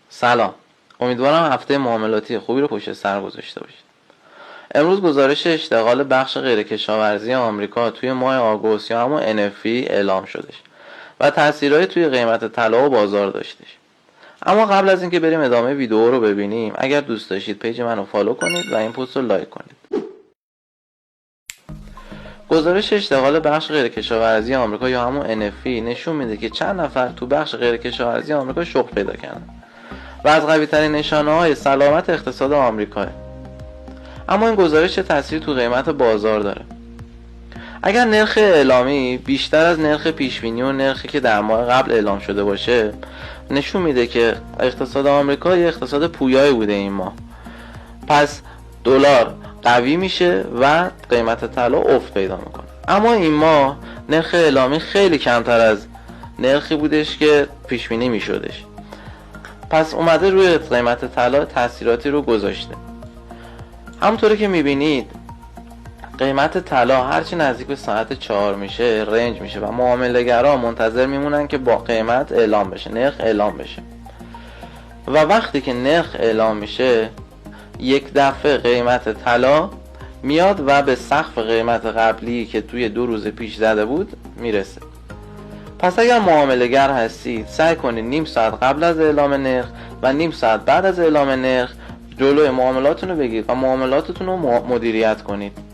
سلام، امیدوارم هفته معاملاتی خوبی رو پشت سر گذاشته باشید. امروز گزارش اشتغال بخش غیرکشاورزی آمریکا توی ماه آگوست یا همون NFP اعلام شدش و تاثیرهایی توی قیمت طلا و بازار داشتش. اما قبل از اینکه بریم ادامه ویدیو رو ببینیم، اگر دوست داشتید پیج منو فالو کنید و این پست رو لایک کنید. گزارش اشتغال بخش غیرکشاورزی آمریکا یا همون NFP نشون میده که چند نفر تو بخش غیرکشاورزی آمریکا شغل پیدا کردن و از قوی‌ترین نشانه‌های سلامت اقتصاد آمریکا. اما این گزارش چه تأثیری تو قیمت بازار داره؟ اگر نرخ اعلامی بیشتر از نرخ پیشبینی و نرخی که در ماه قبل اعلام شده باشه، نشون میده که اقتصاد آمریکا یه اقتصاد پویایی بوده این ماه. پس دلار قوی میشه و قیمت طلا افت پیدا میکنه. اما این ماه نرخ اعلامی خیلی کمتر از نرخی بودش که پیشبینی میشدش. پس اومده روی قیمت طلا تاثیراتی رو گذاشته. همونطوری که میبینید قیمت طلا هرچی نزدیک به ساعت 4 میشه رنج میشه و معامله‌گرا منتظر میمونن که با قیمت اعلام بشه، نرخ اعلام بشه. و وقتی که نرخ اعلام میشه یک دفعه قیمت طلا میاد و به سقف قیمت قبلی که توی 2 روز پیش زده بود میرسه. پس اگر معامله‌گر هستید سعی کنید نیم ساعت قبل از اعلام نرخ و نیم ساعت بعد از اعلام نرخ جلوی معاملاتتون رو بگیرید و معاملاتتون رو مدیریت کنید.